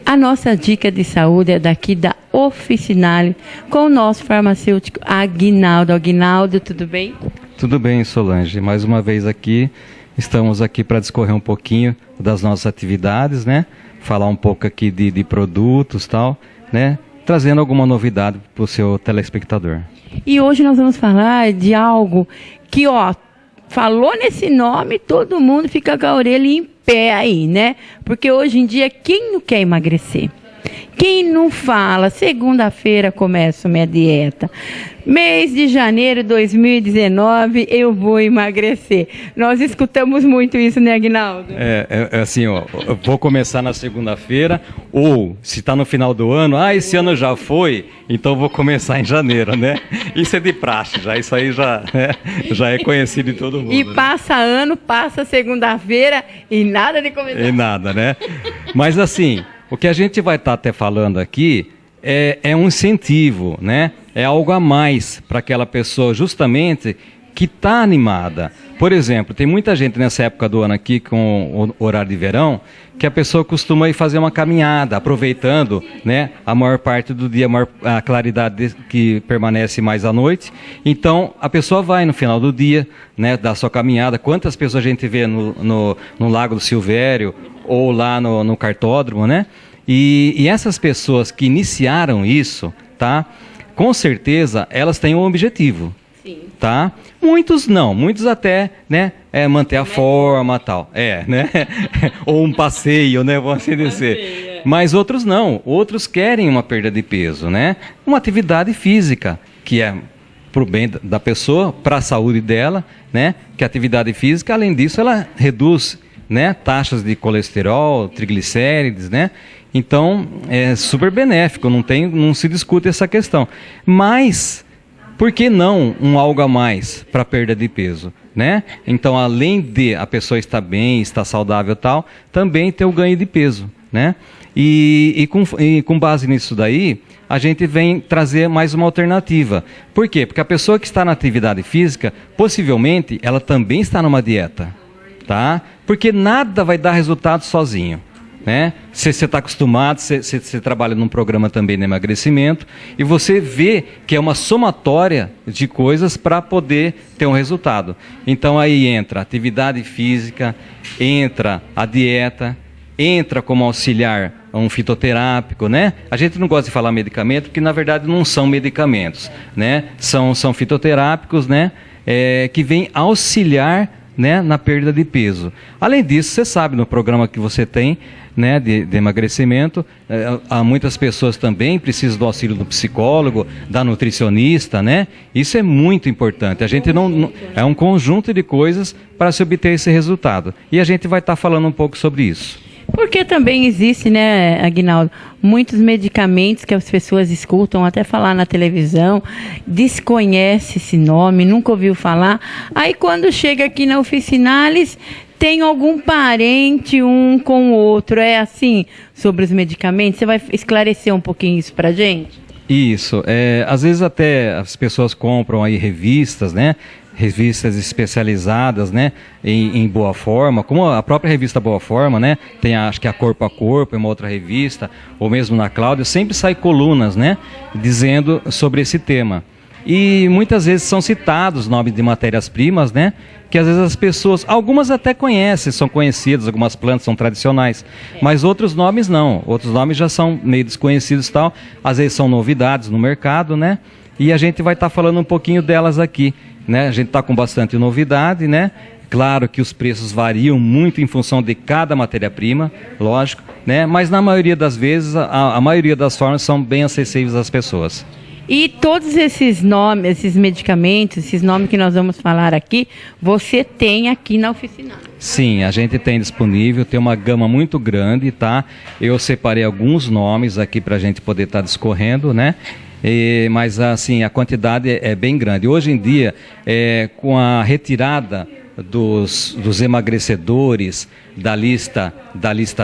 A nossa dica de saúde é daqui da Oficinale, com o nosso farmacêutico Aguinaldo. Aguinaldo, tudo bem? Tudo bem, Solange. Mais uma vez aqui, estamos aqui para discorrer um pouquinho das nossas atividades, né? Falar um pouco aqui de produtos e tal, né? Trazendo alguma novidade para o seu telespectador. E hoje nós vamos falar de algo que, falou nesse nome, todo mundo fica com a orelha em pé aí, né? Porque hoje em dia, quem não quer emagrecer? Quem não fala, segunda-feira começo minha dieta, mês de janeiro de 2019 eu vou emagrecer. Nós escutamos muito isso, né, Aguinaldo? É assim, eu vou começar na segunda-feira, ou se está no final do ano, esse ano já foi, então vou começar em janeiro, né? Isso é de praxe, isso aí já é conhecido de todo mundo. E passa ano, passa segunda-feira e nada de começar. E nada, né? Mas assim, o que a gente vai estar até falando aqui é um incentivo, né? É algo a mais para aquela pessoa justamente que está animada. Por exemplo, tem muita gente nessa época do ano aqui com o horário de verão que a pessoa costuma ir fazer uma caminhada, aproveitando, né, a maior parte do dia, a claridade que permanece mais à noite. Então, a pessoa vai no final do dia, né, dar sua caminhada. Quantas pessoas a gente vê no Lago do Silvério ou lá no cartódromo, né? E essas pessoas que iniciaram isso, tá? Com certeza elas têm um objetivo. Sim. Tá? Muitos não, muitos até, né, manter a forma, tal, né, ou um passeio, né, vamos assim dizer. Mas outros não, outros querem uma perda de peso, né, uma atividade física, que é para o bem da pessoa, para a saúde dela, né, que a atividade física, além disso, ela reduz, né, taxas de colesterol, triglicérides, né, então é super benéfico, não se discute essa questão, mas por que não algo a mais para perda de peso, né? Então, além de a pessoa estar bem, estar saudável e tal, também ter o ganho de peso, né? E com base nisso daí, a gente vem trazer mais uma alternativa. Por quê? Porque a pessoa que está na atividade física, possivelmente, ela também está numa dieta, tá? Porque nada vai dar resultado sozinho. Né? Você está acostumado, você trabalha num programa também de emagrecimento e você vê que é uma somatória de coisas para poder ter um resultado. Então aí entra a atividade física, entra a dieta, entra como auxiliar um fitoterápico, né? A gente não gosta de falar medicamento porque na verdade não são medicamentos, né? São fitoterápicos, né? Que vêm auxiliar, né, na perda de peso. Além disso, você sabe, no programa que você tem, né, de emagrecimento, há muitas pessoas também precisam do auxílio do psicólogo, da nutricionista, né? Isso é muito importante. A gente é um conjunto de coisas para se obter esse resultado. E a gente vai estar falando um pouco sobre isso. Porque também existe, né, Aguinaldo, muitos medicamentos que as pessoas escutam, até falar na televisão, desconhece esse nome, nunca ouviu falar. Aí quando chega aqui na Oficinale, tem algum parente um com o outro. É assim, sobre os medicamentos? Você vai esclarecer um pouquinho isso pra gente? Isso. Às vezes até as pessoas compram aí revistas, né? Revistas especializadas, né, em Boa Forma, como a própria revista Boa Forma, né, tem acho que a Corpo a Corpo, é uma outra revista, ou mesmo na Cláudia, sempre sai colunas, né, dizendo sobre esse tema. E muitas vezes são citados nomes de matérias-primas, né, que às vezes as pessoas, algumas até conhecem, são conhecidas, algumas plantas são tradicionais, mas outros nomes não, outros nomes já são meio desconhecidos e tal, às vezes são novidades no mercado, né, e a gente vai estar falando um pouquinho delas aqui. Né? A gente está com bastante novidade, né? Claro que os preços variam muito em função de cada matéria-prima, lógico, né? Mas na maioria das vezes, a maioria das formas são bem acessíveis às pessoas. E todos esses nomes, esses medicamentos, esses nomes que nós vamos falar aqui, você tem aqui na Oficinale? Sim, a gente tem disponível, tem uma gama muito grande, tá? Eu separei alguns nomes aqui para a gente poder estar discorrendo, né? Mas assim, a quantidade é bem grande. Hoje em dia, com a retirada dos emagrecedores da lista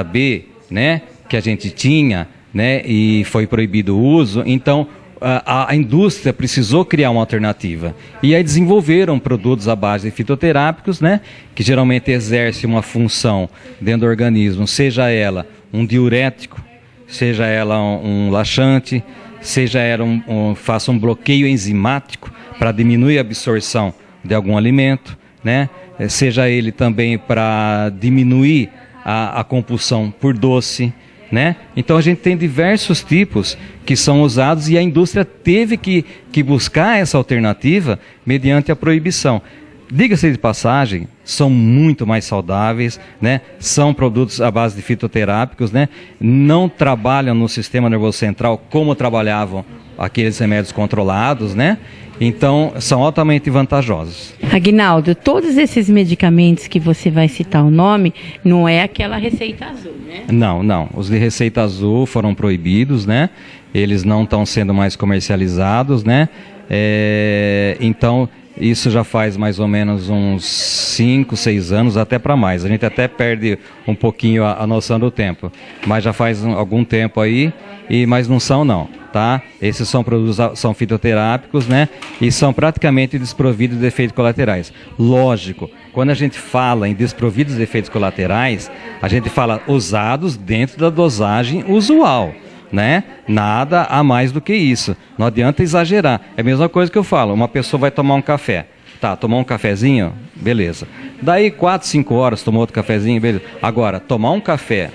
B, né, que a gente tinha, né, e foi proibido o uso, então a indústria precisou criar uma alternativa. E aí desenvolveram produtos à base de fitoterápicos, né, que geralmente exercem uma função dentro do organismo, seja ela um diurético, seja ela um laxante, seja ela faça um bloqueio enzimático para diminuir a absorção de algum alimento, né? Seja ele também para diminuir a compulsão por doce, né? Então a gente tem diversos tipos que são usados e a indústria teve que buscar essa alternativa mediante a proibição. Diga-se de passagem, são muito mais saudáveis, né? São produtos à base de fitoterápicos, né? Não trabalham no sistema nervoso central como trabalhavam aqueles remédios controlados, né? Então, são altamente vantajosos. Aguinaldo, todos esses medicamentos que você vai citar o nome, não é aquela receita azul, né? Não. Os de receita azul foram proibidos, né? Eles não estão sendo mais comercializados, né? Então, isso já faz mais ou menos uns 5, 6 anos, até para mais. A gente até perde um pouquinho a noção do tempo. Mas já faz algum tempo aí, mas não são não, tá? Esses são produtos, são fitoterápicos, né? E são praticamente desprovidos de efeitos colaterais. Lógico, quando a gente fala em desprovidos de efeitos colaterais, a gente fala usados dentro da dosagem usual, né? Nada a mais do que isso. Não adianta exagerar. É a mesma coisa que eu falo. Uma pessoa vai tomar um café. Tá, tomou um cafezinho? Beleza. Daí 4, 5 horas tomou outro cafezinho? Beleza. Agora, tomar um café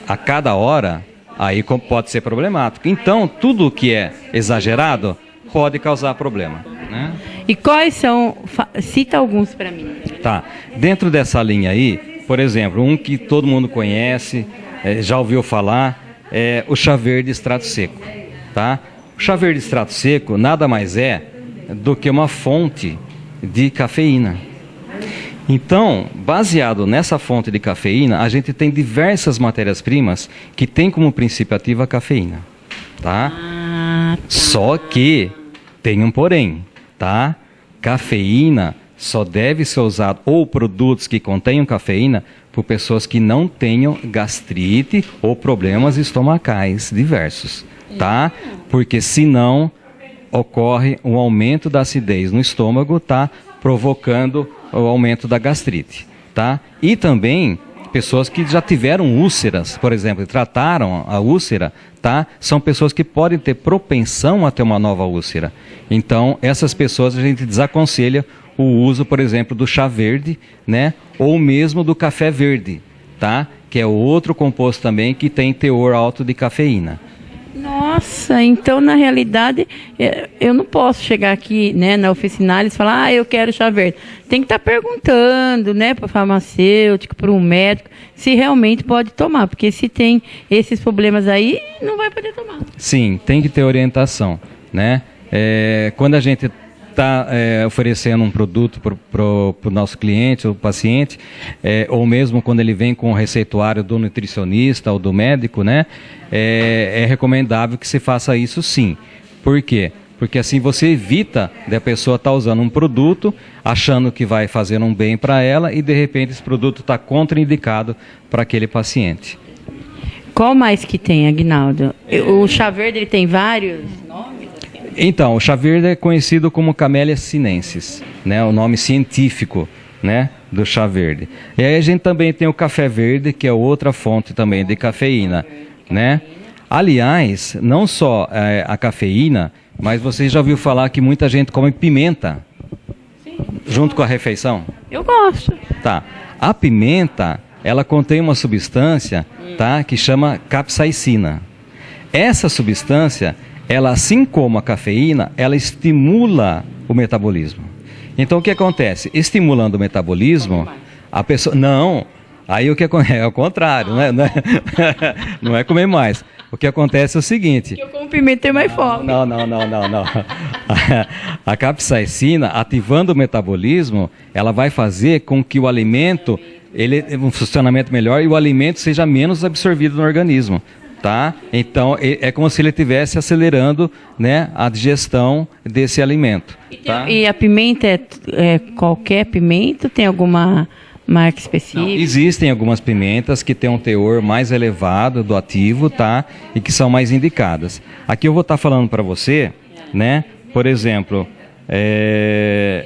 a cada hora, aí pode ser problemático. Então, tudo que é exagerado pode causar problema, né? E quais são? Cita alguns para mim. Tá. Dentro dessa linha aí, por exemplo, um que todo mundo conhece, já ouviu falar, é o chá verde extrato seco, tá? O chá verde extrato seco nada mais é do que uma fonte de cafeína. Então, baseado nessa fonte de cafeína, a gente tem diversas matérias-primas que têm como princípio ativo a cafeína, tá? Só que tem um porém, tá? Cafeína só deve ser usado, ou produtos que contenham cafeína, por pessoas que não tenham gastrite ou problemas estomacais diversos, tá? Porque senão ocorre um aumento da acidez no estômago, tá? Provocando o aumento da gastrite, tá? E também pessoas que já tiveram úlceras, por exemplo, e trataram a úlcera, tá? São pessoas que podem ter propensão a ter uma nova úlcera. Então, essas pessoas a gente desaconselha o uso, por exemplo, do chá verde, né? Ou mesmo do café verde, tá? Que é outro composto também que tem teor alto de cafeína. Nossa, então na realidade eu não posso chegar aqui, né, na oficinalis e falar, eu quero chá verde. Tem que estar perguntando, né, para o farmacêutico, para um médico, se realmente pode tomar, porque se tem esses problemas aí, não vai poder tomar. Sim, tem que ter orientação, né? Quando a gente está oferecendo um produto para o nosso cliente ou paciente, ou mesmo quando ele vem com o receituário do nutricionista ou do médico, né, é recomendável que se faça isso sim. Por quê? Porque assim você evita da pessoa estar usando um produto achando que vai fazer um bem para ela e de repente esse produto está contraindicado para aquele paciente. Qual mais que tem, Aguinaldo? O chá verde ele tem vários nomes? Então, o chá verde é conhecido como Camellia sinensis, né, o nome científico, né, do chá verde. E aí a gente também tem o café verde, que é outra fonte também de cafeína, né? Aliás, não só a cafeína, mas você já ouviu falar que muita gente come pimenta? Sim. Junto com a refeição? Eu gosto. Tá. A pimenta, ela contém uma substância, tá, que chama capsaicina. Essa substância, ela, assim como a cafeína, ela estimula o metabolismo. Então, o que acontece? Estimulando o metabolismo, a pessoa... Não, aí o que acontece? É o contrário, né? Não é comer mais. O que acontece é o seguinte... Porque eu como pimenta tem mais fome. Não. A capsaicina, ativando o metabolismo, ela vai fazer com que o alimento, um funcionamento melhor e o alimento seja menos absorvido no organismo. Tá? Então, é como se ele estivesse acelerando, né, a digestão desse alimento. Tá? E a pimenta é qualquer pimenta? Tem alguma marca específica? Não, existem algumas pimentas que têm um teor mais elevado do ativo, tá? E que são mais indicadas. Aqui eu vou estar falando para você, né? Por exemplo,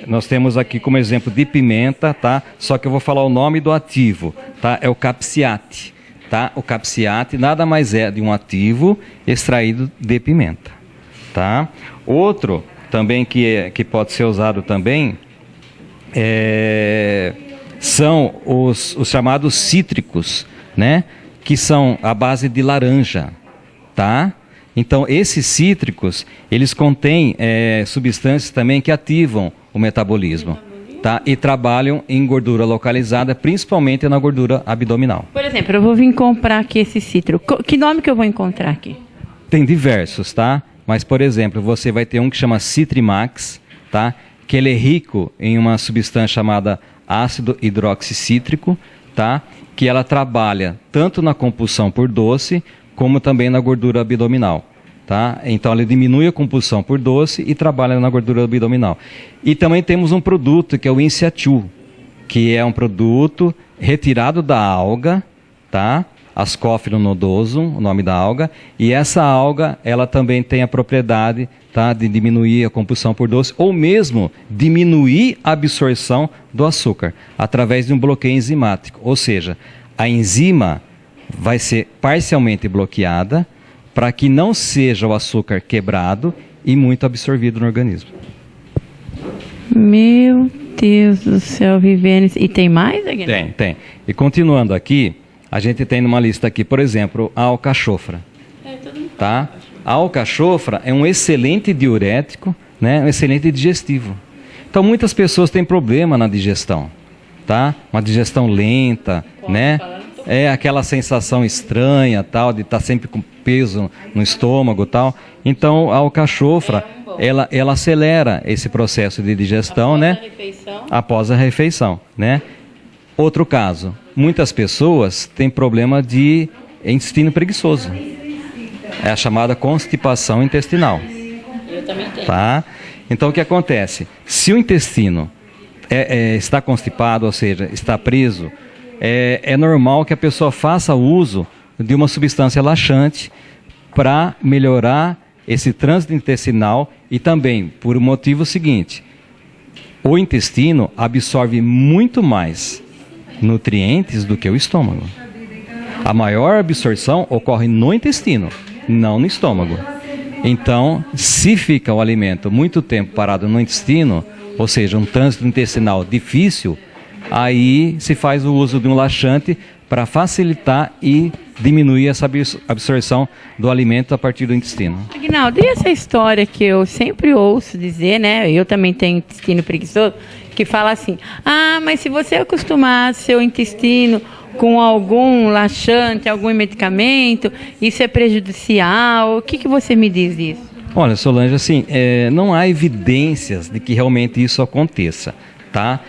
nós temos aqui como exemplo de pimenta, tá? Só que eu vou falar o nome do ativo, tá? É o capsiate. tá? O capsiate nada mais é de um ativo extraído de pimenta, tá? Outro também que pode ser usado também são os chamados cítricos, né? Que são a base de laranja, tá? Então, esses cítricos, eles contêm substâncias também que ativam o metabolismo, tá? E trabalham em gordura localizada, principalmente na gordura abdominal. Por exemplo, eu vou vir comprar aqui esse cítrico. Que nome que eu vou encontrar aqui? Tem diversos, tá? Mas, por exemplo, você vai ter um que chama Citrimax, tá? Que ele é rico em uma substância chamada ácido hidroxicítrico, tá? Que ela trabalha tanto na compulsão por doce, como também na gordura abdominal, tá? Então, ela diminui a compulsão por doce e trabalha na gordura abdominal. E também temos um produto que é o Inciatil, que é um produto retirado da alga, tá? Ascófilo nodosum, o nome da alga, e essa alga, ela também tem a propriedade, tá, de diminuir a compulsão por doce, ou mesmo diminuir a absorção do açúcar, através de um bloqueio enzimático, ou seja, a enzima vai ser parcialmente bloqueada, para que não seja o açúcar quebrado e muito absorvido no organismo. Meu Deus do céu, Viviane, e tem mais aqui? Tem. E continuando aqui, a gente tem numa lista aqui, por exemplo, a alcachofra, tá? A alcachofra é um excelente diurético, né? Um excelente digestivo. Então, muitas pessoas têm problema na digestão, tá? Uma digestão lenta, né? É aquela sensação estranha, tal, de estar sempre com peso no estômago, tal. Então, a alcachofra, ela acelera esse processo de digestão, né? Após a refeição, né? Outro caso, muitas pessoas têm problema de intestino preguiçoso. É a chamada constipação intestinal. Eu também tenho. Tá? Então, o que acontece? Se o intestino está constipado, ou seja, está preso, é normal que a pessoa faça uso de uma substância laxante para melhorar esse trânsito intestinal e também por um motivo seguinte: o intestino absorve muito mais nutrientes do que o estômago. A maior absorção ocorre no intestino, não no estômago. Então, se fica o alimento muito tempo parado no intestino, ou seja, um trânsito intestinal difícil, aí se faz o uso de um laxante para facilitar e diminuir essa absorção do alimento a partir do intestino. Aguinaldo, e essa história que eu sempre ouço dizer, né? Eu também tenho intestino preguiçoso, que fala assim: ah, mas se você acostumar seu intestino com algum laxante, algum medicamento, isso é prejudicial. O que você me diz disso? Olha, Solange, assim, não há evidências de que realmente isso aconteça, tá?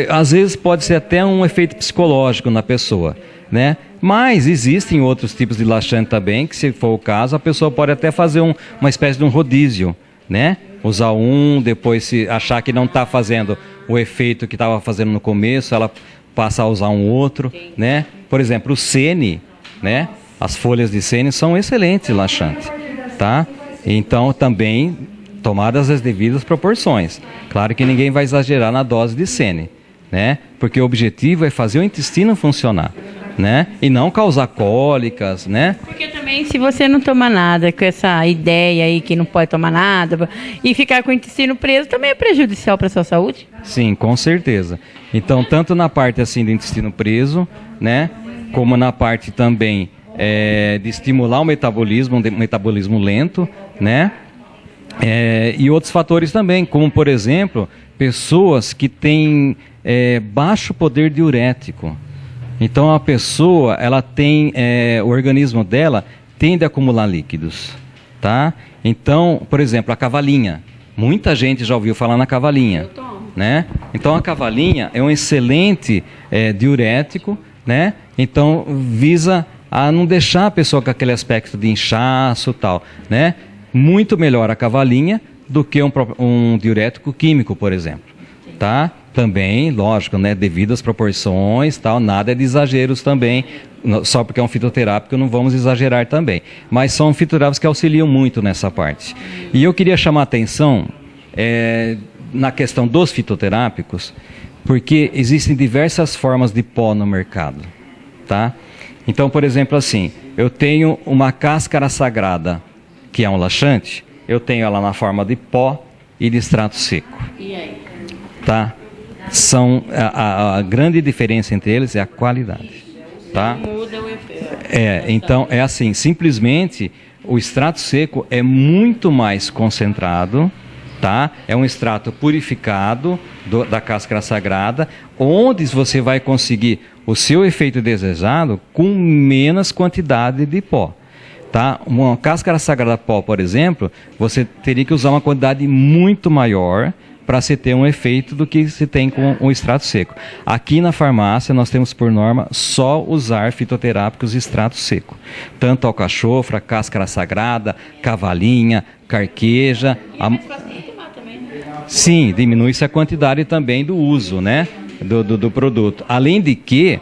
Às vezes pode ser até um efeito psicológico na pessoa, né? Mas existem outros tipos de laxante também, que se for o caso, a pessoa pode até fazer uma espécie de um rodízio, né? Usar um, depois se achar que não está fazendo o efeito que estava fazendo no começo, ela passa a usar um outro, né? Por exemplo, o sene, né? As folhas de sene são excelentes laxantes, tá? Então, também tomadas as devidas proporções. Claro que ninguém vai exagerar na dose de sene, né? Porque o objetivo é fazer o intestino funcionar, né? E não causar cólicas, né? Porque também, se você não toma nada, com essa ideia aí que não pode tomar nada, e ficar com o intestino preso, também é prejudicial para a sua saúde? Sim, com certeza. Então, tanto na parte assim do intestino preso, né? Como na parte também de estimular o metabolismo, um metabolismo lento, né? E outros fatores também, como por exemplo, pessoas que têm baixo poder diurético. Então a pessoa, ela tem, o organismo dela tende a acumular líquidos, tá? Então, por exemplo, a cavalinha. Muita gente já ouviu falar na cavalinha, né? Então a cavalinha é um excelente diurético, né? Então visa a não deixar a pessoa com aquele aspecto de inchaço e tal, né? Muito melhor a cavalinha do que um diurético químico, por exemplo, tá? Também, lógico, né, devido às proporções, tal, nada de exageros também, só porque é um fitoterápico não vamos exagerar também. Mas são fitoterápicos que auxiliam muito nessa parte. E eu queria chamar a atenção na questão dos fitoterápicos, porque existem diversas formas de pó no mercado, tá? Então, por exemplo, assim, eu tenho uma cáscara sagrada, que é um laxante, eu tenho ela na forma de pó e de extrato seco. E aí? Tá? A grande diferença entre eles é a qualidade. Tá? Muda o efeito. Então é assim, simplesmente o extrato seco é muito mais concentrado, tá? É um extrato purificado da cáscara sagrada, onde você vai conseguir o seu efeito desejado com menos quantidade de pó. Tá? Uma cáscara sagrada pó, por exemplo, você teria que usar uma quantidade muito maior para se ter um efeito do que se tem com o extrato seco. Aqui na farmácia nós temos por norma só usar fitoterápicos de extrato seco. Tanto alcachofra, cáscara sagrada, cavalinha, carqueja. Sim, diminui-se a quantidade também do uso, né, do produto. Além de que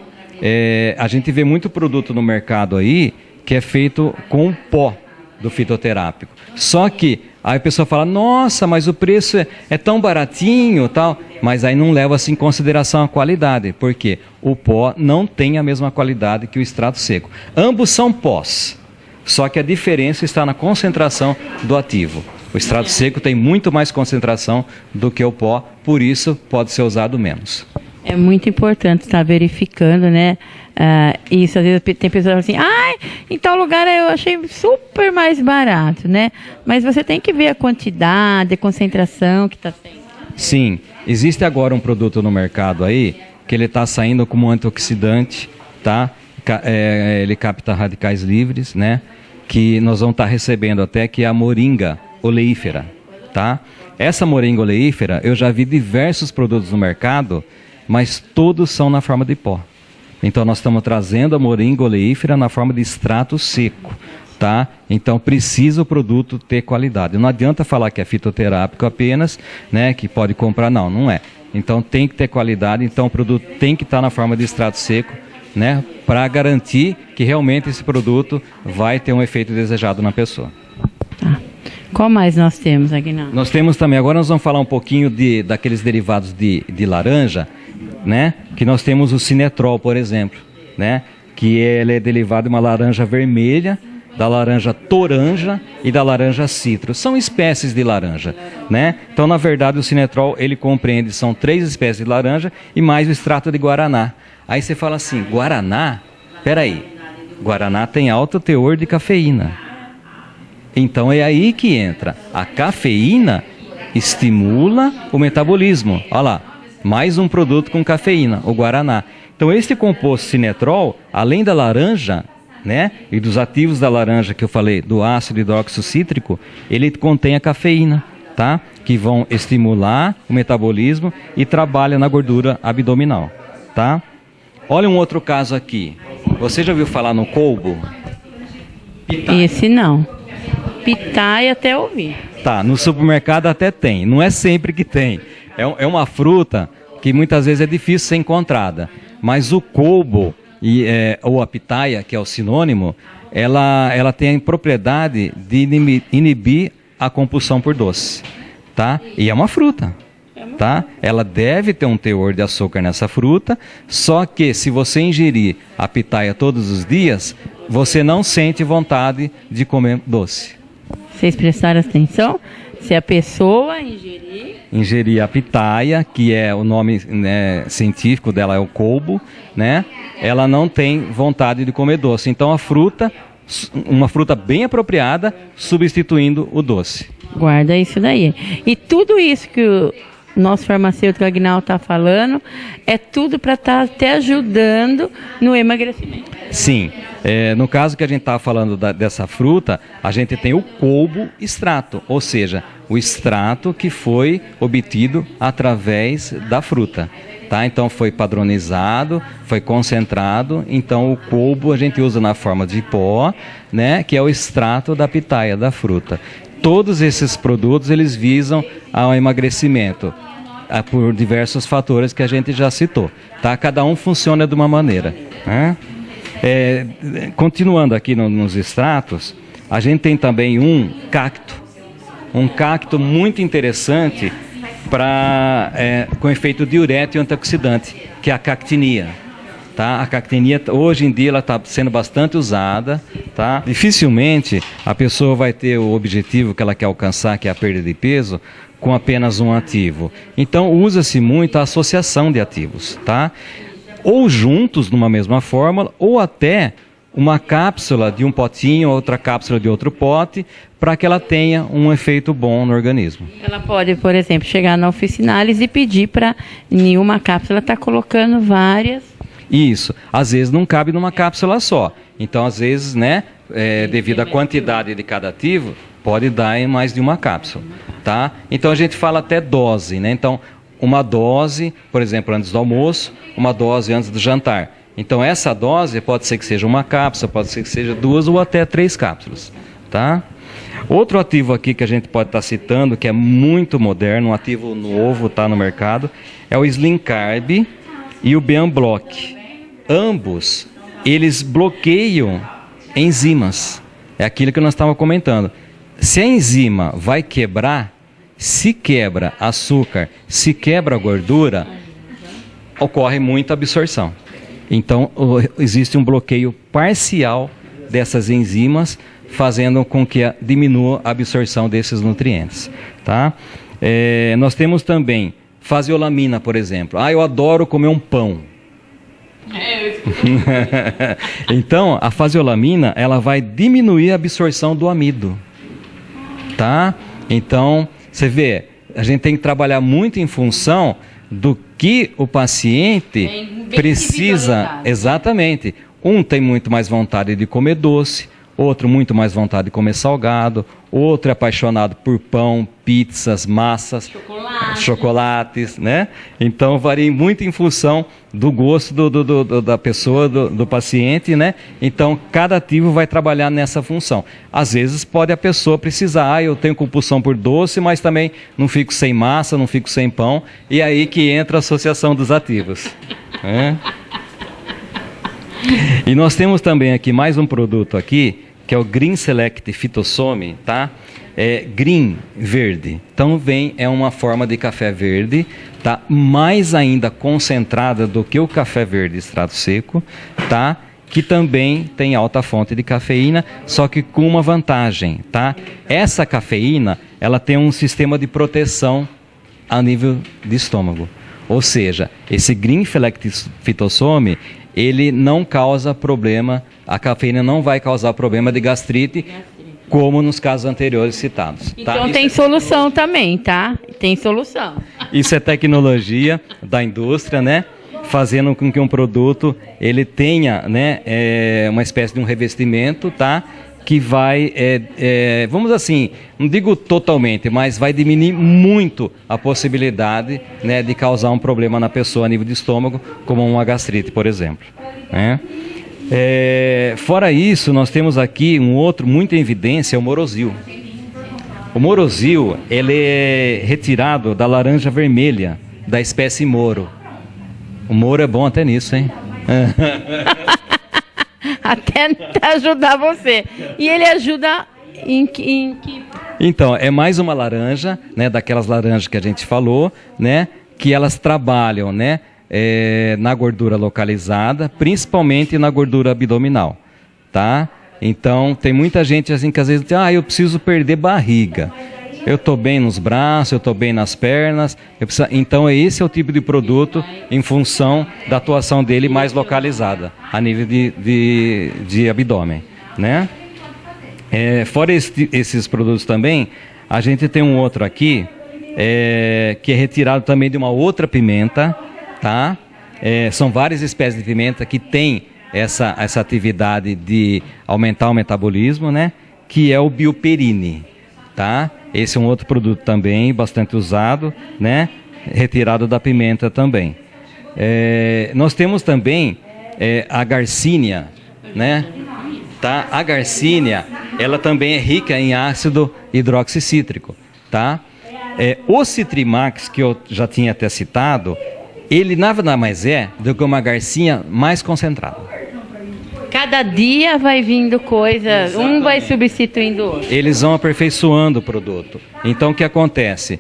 a gente vê muito produto no mercado aí que é feito com pó do fitoterápico. Só que aí a pessoa fala, nossa, mas o preço é tão baratinho, tal, mas aí não leva-se em consideração a qualidade, porque o pó não tem a mesma qualidade que o extrato seco. Ambos são pós, só que a diferença está na concentração do ativo. O extrato seco tem muito mais concentração do que o pó, por isso pode ser usado menos. É muito importante estar verificando, né? Isso, às vezes tem pessoas assim, em tal lugar eu achei super mais barato, né? Mas você tem que ver a quantidade, a concentração que está tendo. Sim, existe agora um produto no mercado aí, que ele está saindo como antioxidante, tá? Ele capta radicais livres, né? Que nós vamos estar recebendo até, que é a moringa oleífera, tá? Essa moringa oleífera, eu já vi diversos produtos no mercado, mas todos são na forma de pó. Então nós estamos trazendo a moringa oleífera na forma de extrato seco, tá? Então precisa o produto ter qualidade. Não adianta falar que é fitoterápico apenas, né, que pode comprar, não é. Então tem que ter qualidade, então o produto tem que estar na forma de extrato seco, né, para garantir que realmente esse produto vai ter um efeito desejado na pessoa. Tá. Qual mais nós temos, Aguinaldo? Nós temos também, agora nós vamos falar um pouquinho daqueles derivados de laranja, né? Que nós temos o sinetrol, por exemplo, né? Que ele é derivado de uma laranja vermelha, da laranja toranja e da laranja citro. São espécies de laranja, né? Então, na verdade, o sinetrol, ele compreende, são 3 espécies de laranja e mais o extrato de guaraná. Aí você fala assim, guaraná? Peraí, guaraná tem alto teor de cafeína. Então é aí que entra. A cafeína estimula o metabolismo. Olha lá, mais um produto com cafeína, o guaraná. Então este composto sinetrol, além da laranja, né, e dos ativos da laranja que eu falei, do ácido hidroxicítrico, ele contém a cafeína, tá? Que vão estimular o metabolismo e trabalha na gordura abdominal, tá? Olha um outro caso aqui. Você já ouviu falar no colbo? Pitaia. Esse não. Pitaia até ouvi. Tá, no supermercado até tem. Não é sempre que tem. É uma fruta que muitas vezes é difícil ser encontrada. Mas o colbo ou a pitaia, que é o sinônimo, ela tem a propriedade de inibir a compulsão por doce, tá? E é uma fruta, tá? Ela deve ter um teor de açúcar nessa fruta, só que se você ingerir a pitaia todos os dias, você não sente vontade de comer doce. Vocês prestaram atenção? Se a pessoa ingerir a pitaia, que é o nome, né, científico dela é o colbo, né? Ela não tem vontade de comer doce. Então a fruta, uma fruta bem apropriada, substituindo o doce. Guarda isso daí. E tudo isso que o nosso farmacêutico Aguinaldo está falando, é tudo para estar até ajudando no emagrecimento. Sim. No caso que a gente estava falando dessa fruta, a gente tem o colbo extrato, ou seja, o extrato que foi obtido através da fruta. Tá? Então foi padronizado, foi concentrado, então o colbo a gente usa na forma de pó, né, que é o extrato da pitaia, da fruta. Todos esses produtos eles visam ao emagrecimento, por diversos fatores que a gente já citou. Tá? Cada um funciona de uma maneira, né? Continuando aqui nos extratos, a gente tem também um cacto muito interessante com efeito diurético e antioxidante, que é a cactinia, Tá? A cactenia, hoje em dia, ela está sendo bastante usada. Tá? Dificilmente a pessoa vai ter o objetivo que ela quer alcançar, que é a perda de peso, com apenas um ativo. Então, usa-se muito a associação de ativos. Tá? Ou juntos, numa mesma fórmula, ou até uma cápsula de um potinho, outra cápsula de outro pote, para que ela tenha um efeito bom no organismo. Ela pode, por exemplo, chegar na oficinalis e pedir para, em uma cápsula, estar colocando várias. Isso. Às vezes não cabe numa cápsula só. Então, às vezes, né, devido à quantidade de cada ativo, pode dar em mais de uma cápsula. Tá? Então, a gente fala até dose, né? Então, uma dose, por exemplo, antes do almoço, uma dose antes do jantar. Então, essa dose pode ser que seja uma cápsula, pode ser que seja 2 ou até 3 cápsulas. Tá? Outro ativo aqui que a gente pode estar citando, que é muito moderno, um ativo novo, está no mercado, é o Slim Carb e o Bean Block. Ambos, eles bloqueiam enzimas. É aquilo que nós estávamos comentando. Se a enzima vai quebrar, se quebra açúcar, se quebra gordura, ocorre muita absorção. Então, existe um bloqueio parcial dessas enzimas, fazendo com que diminua a absorção desses nutrientes. Tá? Nós temos também faseolamina, por exemplo. Eu adoro comer um pão. Então, a faseolamina, ela vai diminuir a absorção do amido. Tá? Então, você vê, a gente tem que trabalhar muito em função do que o paciente precisa. Exatamente. Um tem muito mais vontade de comer doce, outro muito mais vontade de comer salgado, outro é apaixonado por pão, pizzas, massas, chocolates, né? Então varia muito em função do gosto da pessoa, do paciente, né? Então cada ativo vai trabalhar nessa função. Às vezes pode a pessoa precisar, eu tenho compulsão por doce, mas também não fico sem massa, não fico sem pão, e aí que entra a associação dos ativos. Né? E nós temos também aqui mais um produto aqui, que é o Green Select Phytosome, tá? Green, verde. Então é uma forma de café verde, tá? Mais ainda concentrada do que o café verde extrato seco, tá? Que também tem alta fonte de cafeína, só que com uma vantagem, tá? Essa cafeína, ela tem um sistema de proteção a nível de estômago. Ou seja, esse Green Select Phytosome, ele não causa problema, a cafeína não vai causar problema de gastrite, como nos casos anteriores citados. Então tá? tem solução também, tá? Tem solução. Isso é tecnologia da indústria, né? Fazendo com que um produto ele tenha, né, uma espécie de um revestimento, tá? Que vai, vamos assim, não digo totalmente, mas vai diminuir muito a possibilidade, né, de causar um problema na pessoa a nível de estômago, como uma gastrite, por exemplo. Né? Fora isso, nós temos aqui um outro muito em evidência, o Morosil. O Morosil, ele é retirado da laranja vermelha, da espécie Moro. O Moro é bom até nisso, hein? Até ajudar você. E ele ajuda em que... Então, é mais uma laranja, né, daquelas laranjas que a gente falou, né, que elas trabalham, né, na gordura localizada, principalmente na gordura abdominal, tá? Então, tem muita gente assim que às vezes diz, eu preciso perder barriga. Eu estou bem nos braços, eu estou bem nas pernas. Então, esse é o tipo de produto em função da atuação dele mais localizada, a nível de abdômen. Né? Fora esses produtos também, a gente tem um outro aqui, que é retirado também de uma outra pimenta. Tá? São várias espécies de pimenta que têm essa atividade de aumentar o metabolismo, né? Que é o bioperine. Tá? Esse é um outro produto também bastante usado, né? Retirado da pimenta também. Nós temos também a garcínia, né? Tá? A garcínia, ela também é rica em ácido hidroxicítrico. Tá? O Citrimax, que eu já tinha até citado, ele nada mais é do que uma garcinha mais concentrada. Cada dia vai vindo coisa, um vai substituindo o outro. Eles vão aperfeiçoando o produto. Então, o que acontece?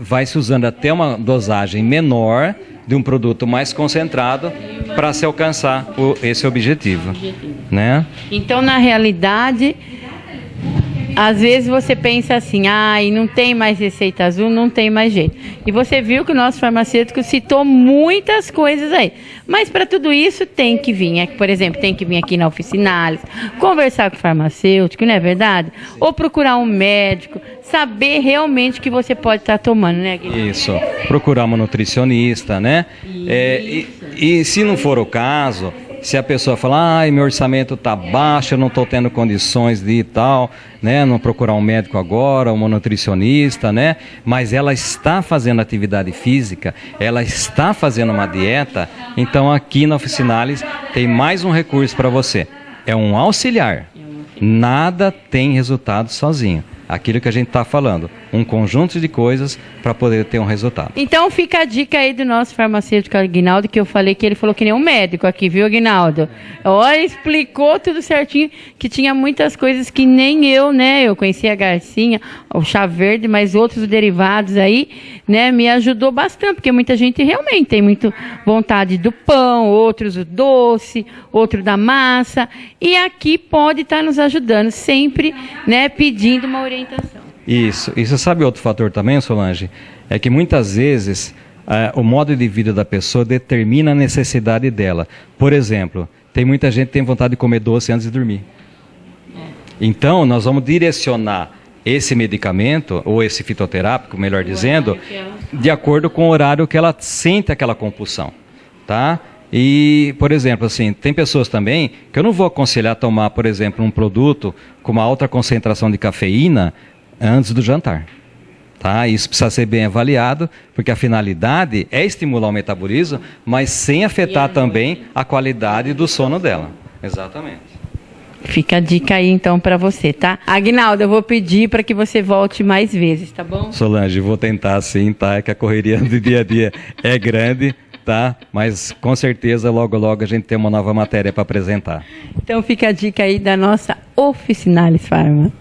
Vai se usando até uma dosagem menor de um produto mais concentrado para se alcançar esse objetivo. Né? Então, na realidade, às vezes você pensa assim, não tem mais receita azul, não tem mais jeito. E você viu que o nosso farmacêutico citou muitas coisas aí. Mas para tudo isso tem que vir, por exemplo, tem que vir aqui na Oficinalis, conversar com o farmacêutico, não é verdade? Ou procurar um médico, saber realmente o que você pode estar tomando, né, Guilherme? Isso, procurar uma nutricionista, né? E se não for o caso, se a pessoa falar, meu orçamento está baixo, eu não estou tendo condições de ir tal, né? Não procurar um médico agora, uma nutricionista, né? Mas ela está fazendo atividade física, ela está fazendo uma dieta, então aqui na Oficinalis tem mais um recurso para você. É um auxiliar. Nada tem resultado sozinho. Aquilo que a gente está falando, um conjunto de coisas para poder ter um resultado. Então fica a dica aí do nosso farmacêutico Aguinaldo, que eu falei que ele falou que nem um médico aqui, viu, Aguinaldo? Olha, explicou tudo certinho, que tinha muitas coisas que nem eu, né? Eu conhecia a Garcinha, o chá verde, mas outros derivados aí, né? Me ajudou bastante, porque muita gente realmente tem muito vontade do pão, outros do doce, outro da massa, e aqui pode estar nos ajudando sempre, né? Pedindo uma orientação. Isso. E você sabe outro fator também, Solange? É que muitas vezes o modo de vida da pessoa determina a necessidade dela. Por exemplo, tem muita gente que tem vontade de comer doce antes de dormir. Então, nós vamos direcionar esse medicamento, ou esse fitoterápico, melhor dizendo, de acordo com o horário que ela sente aquela compulsão, tá? E, por exemplo, assim, tem pessoas também que eu não vou aconselhar tomar, por exemplo, um produto com uma alta concentração de cafeína antes do jantar. Tá? Isso precisa ser bem avaliado, porque a finalidade é estimular o metabolismo, mas sem afetar também a qualidade do sono dela. Exatamente. Fica a dica aí então para você, tá? Aguinaldo, eu vou pedir para que você volte mais vezes, tá bom? Solange, vou tentar sim, tá? É que a correria do dia a dia é grande. Tá? Mas com certeza logo logo a gente tem uma nova matéria para apresentar. Então fica a dica aí da nossa Oficinalis Farma.